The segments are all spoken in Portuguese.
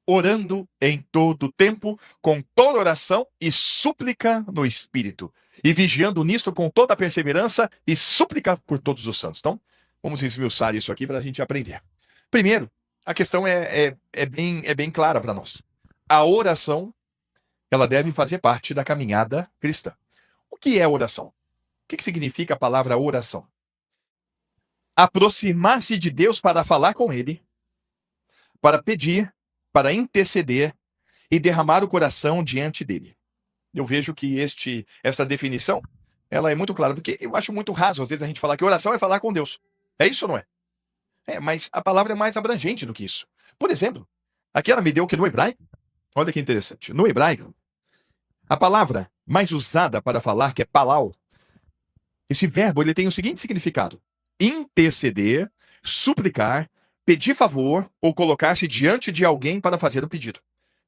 orando em todo tempo, com toda oração e súplica no Espírito, e vigiando nisto com toda a perseverança e súplica por todos os santos. Então, vamos esmiuçar isso aqui para a gente aprender. Primeiro, a questão é bem clara para nós. A oração, ela deve fazer parte da caminhada cristã. O que é oração? O que significa a palavra oração? Aproximar-se de Deus para falar com Ele, para pedir, para interceder e derramar o coração diante dele. Eu vejo que esta definição, ela é muito clara, porque eu acho muito raso, às vezes, a gente falar que oração é falar com Deus. É isso ou não é? Mas a palavra é mais abrangente do que isso. Por exemplo, aqui ela me deu que no hebraico, olha que interessante, no hebraico, a palavra mais usada para falar, que é palau, esse verbo ele tem o seguinte significado: interceder, suplicar, pedir favor ou colocar-se diante de alguém para fazer o pedido.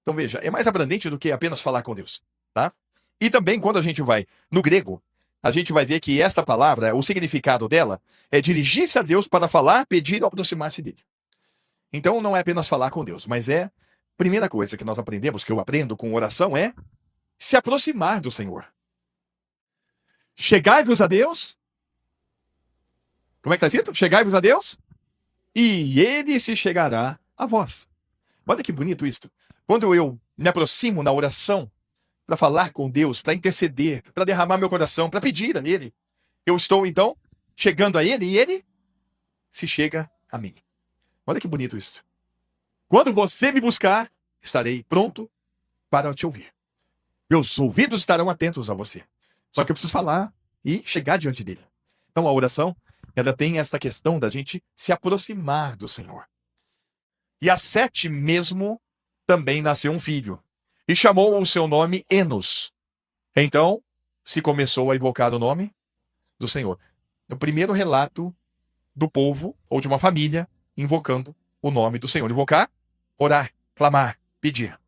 Então veja, é mais abrangente do que apenas falar com Deus, tá? E também quando a gente vai no grego, a gente vai ver que esta palavra, o significado dela é dirigir-se a Deus para falar, pedir ou aproximar-se dele. Então não é apenas falar com Deus, mas primeira coisa que nós aprendemos, que eu aprendo com oração, é se aproximar do Senhor. Chegai-vos a Deus. Como é que está escrito? Chegai-vos a Deus e Ele se chegará a vós. Olha que bonito isso. Quando eu me aproximo na oração para falar com Deus, para interceder, para derramar meu coração, para pedir a Ele, eu estou então chegando a Ele e Ele se chega a mim. Olha que bonito isso. Quando você me buscar, estarei pronto para te ouvir. Meus ouvidos estarão atentos a você. Só que eu preciso falar e chegar diante dele. Então a oração, ela tem essa questão da gente se aproximar do Senhor. E a Sete mesmo também nasceu um filho e chamou o seu nome Enos. Então se começou a invocar o nome do Senhor. O primeiro relato do povo ou de uma família invocando o nome do Senhor. Invocar, orar, clamar, pedir.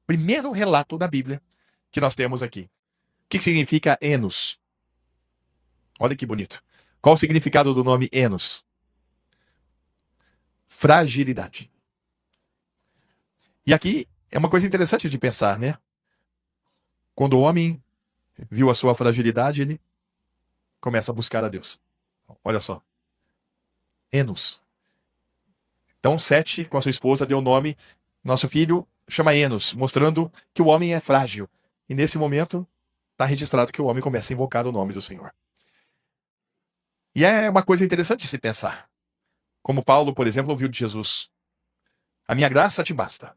Primeiro relato da Bíblia que nós temos aqui. O que significa Enos? Olha que bonito. Qual o significado do nome Enos? Fragilidade. E aqui é uma coisa interessante de pensar, né? Quando o homem viu a sua fragilidade, ele começa a buscar a Deus. Olha só. Enos. Então, Sete, com a sua esposa, deu o nome. Nosso filho chama Enos, mostrando que o homem é frágil. E nesse momento, está registrado que o homem começa a invocar o nome do Senhor. E é uma coisa interessante de se pensar. Como Paulo, por exemplo, ouviu de Jesus: a minha graça te basta.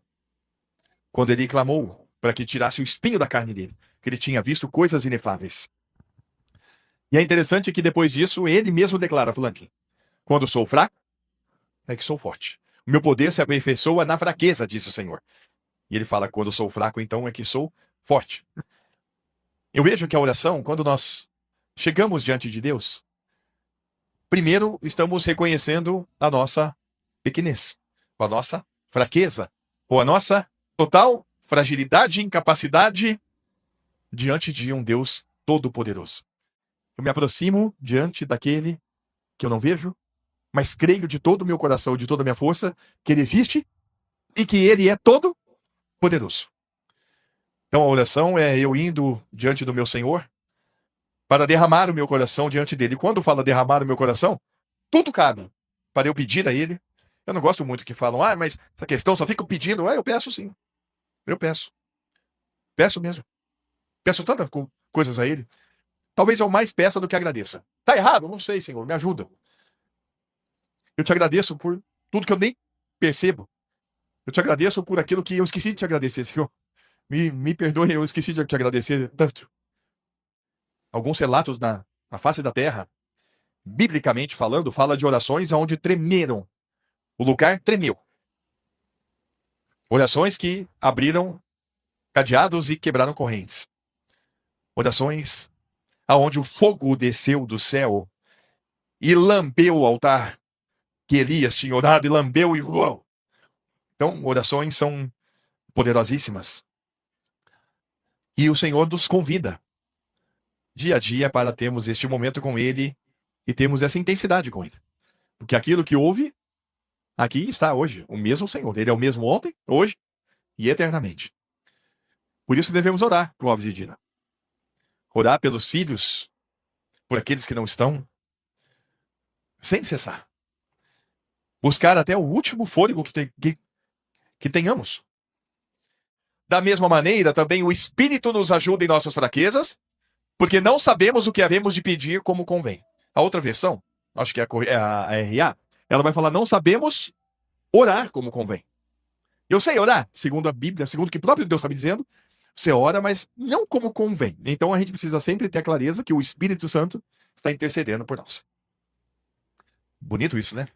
Quando ele clamou para que tirasse o espinho da carne dele, que ele tinha visto coisas inefáveis. E é interessante que depois disso, ele mesmo declara, falando: quando sou fraco, é que sou forte. O meu poder se aperfeiçoa na fraqueza, disse o Senhor. E ele fala: quando sou fraco, então é que sou forte. Eu vejo que a oração, quando nós chegamos diante de Deus, primeiro estamos reconhecendo a nossa pequenez, a nossa fraqueza, ou a nossa total fragilidade e incapacidade diante de um Deus todo-poderoso. Eu me aproximo diante daquele que eu não vejo, mas creio de todo o meu coração, de toda a minha força, que ele existe e que ele é todo-poderoso. Então a oração é eu indo diante do meu Senhor para derramar o meu coração diante dele. E quando fala derramar o meu coração, tudo cabe para eu pedir a ele. Eu não gosto muito que falam: mas essa questão só fica pedindo. Eu peço sim. Eu peço. Peço mesmo. Peço tantas coisas a ele. Talvez eu mais peça do que agradeça. Tá errado? Não sei, Senhor. Me ajuda. Eu te agradeço por tudo que eu nem percebo. Eu te agradeço por aquilo que eu esqueci de te agradecer, Senhor. Me perdoe, eu esqueci de te agradecer tanto. Alguns relatos na face da terra, biblicamente falando, fala de orações onde tremeram. O lugar tremeu. Orações que abriram cadeados e quebraram correntes. Orações aonde o fogo desceu do céu e lambeu o altar que Elias tinha orado e lambeu e uou. Então, orações são poderosíssimas. E o Senhor nos convida dia a dia para termos este momento com Ele e termos essa intensidade com Ele. Porque aquilo que houve, aqui está hoje, o mesmo Senhor. Ele é o mesmo ontem, hoje e eternamente. Por isso que devemos orar, Clóvis e Dina. Orar pelos filhos, por aqueles que não estão, sem cessar. Buscar até o último fôlego que tenhamos. Da mesma maneira, também o Espírito nos ajuda em nossas fraquezas, porque não sabemos o que havemos de pedir como convém. A outra versão, acho que é a RA, ela vai falar, não sabemos orar como convém. Eu sei orar, segundo a Bíblia, segundo o que o próprio Deus está me dizendo, você ora, mas não como convém. Então a gente precisa sempre ter a clareza que o Espírito Santo está intercedendo por nós. Bonito isso, né?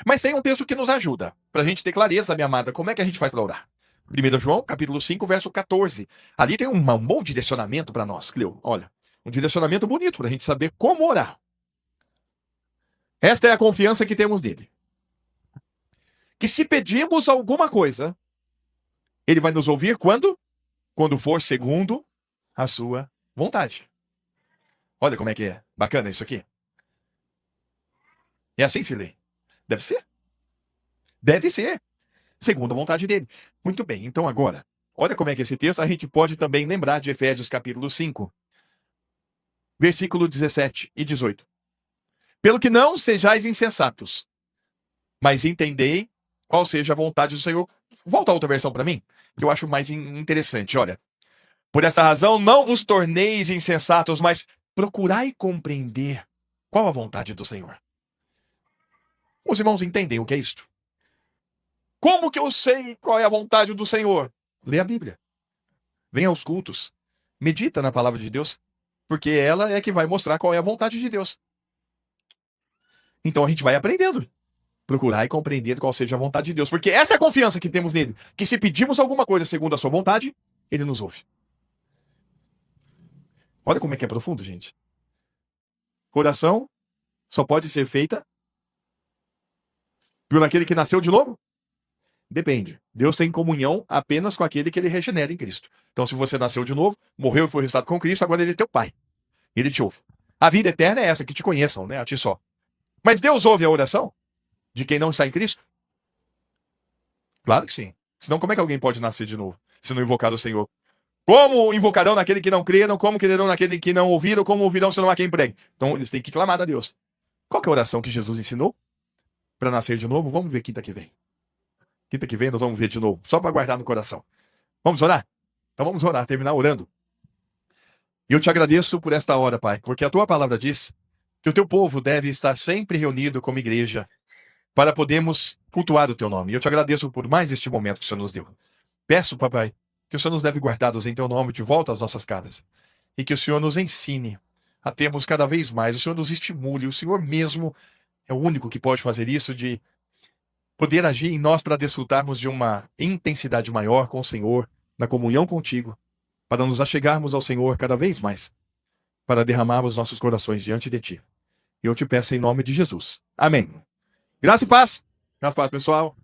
Mas tem um texto que nos ajuda, para a gente ter clareza, minha amada, como é que a gente faz para orar? 1 João, capítulo 5, verso 14. Ali tem um bom direcionamento para nós, Cleo. Olha, um direcionamento bonito para a gente saber como orar. Esta é a confiança que temos nele. Que se pedimos alguma coisa, ele vai nos ouvir quando? Quando for segundo a sua vontade. Olha como é que é bacana isso aqui. É assim, Sirlei? Deve ser. Deve ser. Segundo a vontade dele. Muito bem, então agora, olha como é que esse texto a gente pode também lembrar de Efésios capítulo 5, versículo 17 e 18. Pelo que não sejais insensatos, mas entendei qual seja a vontade do Senhor. Volta a outra versão para mim, que eu acho mais interessante. Olha, por esta razão não vos torneis insensatos, mas procurai compreender qual a vontade do Senhor. Os irmãos entendem o que é isto? Como que eu sei qual é a vontade do Senhor? Lê a Bíblia. Vem aos cultos. Medita na palavra de Deus, porque ela é que vai mostrar qual é a vontade de Deus. Então a gente vai aprendendo. Procurar e compreender qual seja a vontade de Deus. Porque essa é a confiança que temos nele. Que se pedimos alguma coisa segundo a sua vontade, ele nos ouve. Olha como é que é profundo, gente. Oração só pode ser feita por aquele que nasceu de novo? Depende. Deus tem comunhão apenas com aquele que ele regenera em Cristo. Então, se você nasceu de novo, morreu e foi ressuscitado com Cristo, agora ele é teu pai. Ele te ouve. A vida eterna é essa, que te conheçam, né? A ti só. Mas Deus ouve a oração de quem não está em Cristo? Claro que sim. Senão, como é que alguém pode nascer de novo, se não invocar o Senhor? Como invocarão naquele que não creram? Como crerão naquele que não ouviram? Como ouvirão se não há quem pregue? Então, eles têm que clamar a Deus. Qual que é a oração que Jesus ensinou para nascer de novo? Vamos ver quinta que vem. Quinta que vem nós vamos ver de novo, só para guardar no coração. Vamos orar? Então vamos orar, terminar orando. E eu te agradeço por esta hora, Pai, porque a tua palavra diz que o teu povo deve estar sempre reunido como igreja para podermos cultuar o teu nome. E eu te agradeço por mais este momento que o Senhor nos deu. Peço, Papai, que o Senhor nos leve guardados em teu nome de volta às nossas casas. E que o Senhor nos ensine a termos cada vez mais. O Senhor nos estimule. O Senhor mesmo é o único que pode fazer isso, de poder agir em nós para desfrutarmos de uma intensidade maior com o Senhor, na comunhão contigo, para nos achegarmos ao Senhor cada vez mais, para derramarmos nossos corações diante de ti. E eu te peço em nome de Jesus. Amém. Graça e paz. Graça e paz, pessoal.